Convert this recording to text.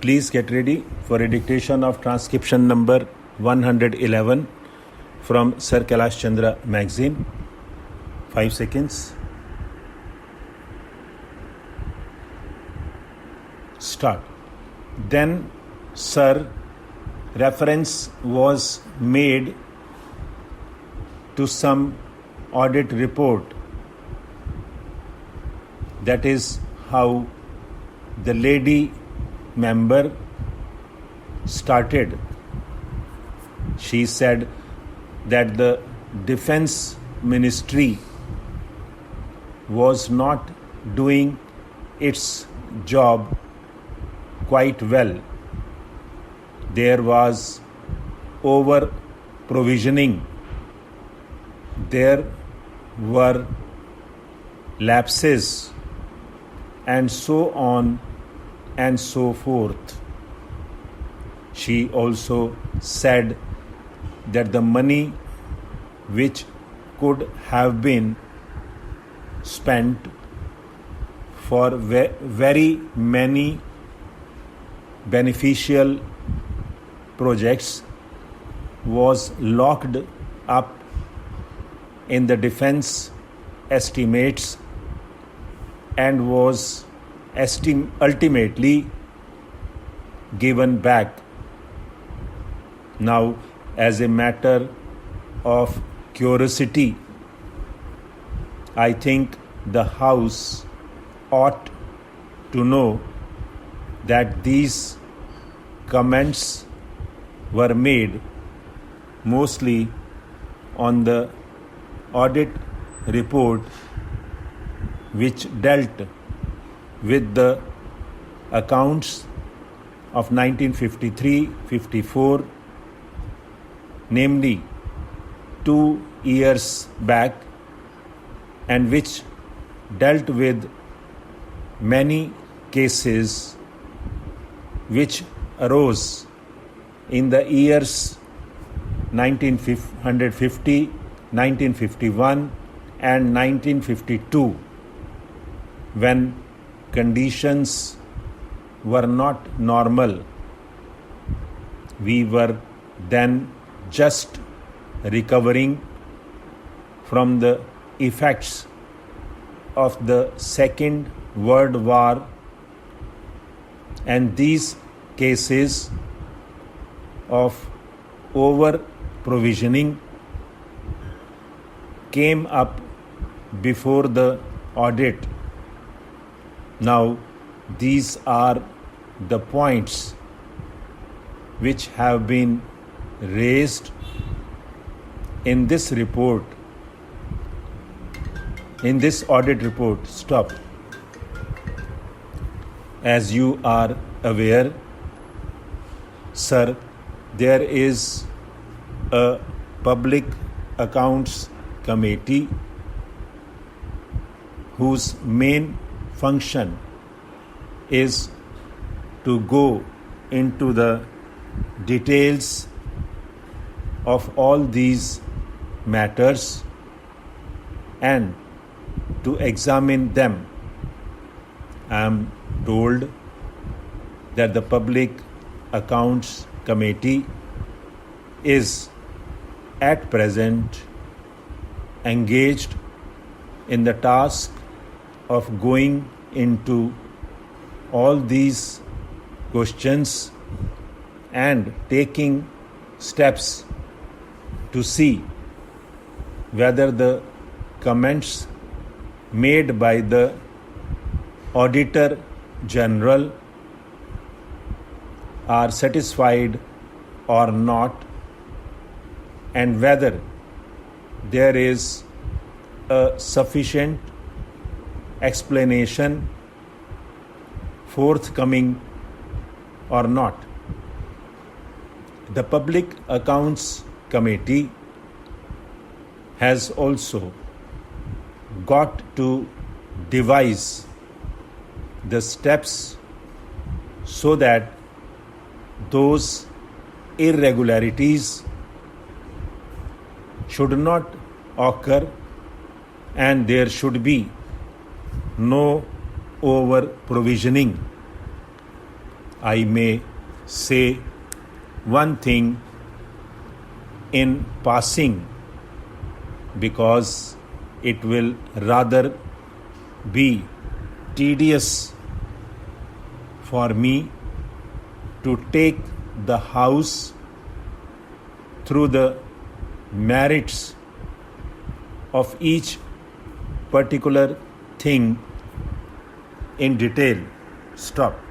Please get ready for a dictation of transcription number 111 from Sir Kailash Chandra magazine. 5 seconds. Start. Then, sir, reference was made to some audit report. That is how the lady member started. She said that the Defense Ministry was not doing its job quite well. There was over provisioning. There were lapses and so on and so forth. She also said that the money which could have been spent for very many beneficial projects was locked up in the defense estimates and was ultimately given back. Now, as a matter of curiosity, I think the House ought to know that these comments were made mostly on the audit report which dealt with the accounts of 1953-54, namely 2 years back, and which dealt with many cases which arose in the years 1950, 1951 and 1952, when conditions were not normal. We were then just recovering from the effects of the Second World War, and these cases of over provisioning came up before the audit. Now, these are the points which have been raised in this report, in this audit report. Stop. As you are aware, sir, there is a Public Accounts Committee whose main function is to go into the details of all these matters and to examine them. I am told that the Public Accounts Committee is at present engaged in the task of going into all these questions and taking steps to see whether the comments made by the Auditor General are satisfied or not, and whether there is a sufficient explanation forthcoming or not. The Public Accounts Committee has also got to devise the steps so that those irregularities should not occur and there should be no over provisioning. I may say one thing in passing because it will rather be tedious for me to take the house through the merits of each particular thing in detail. Stop.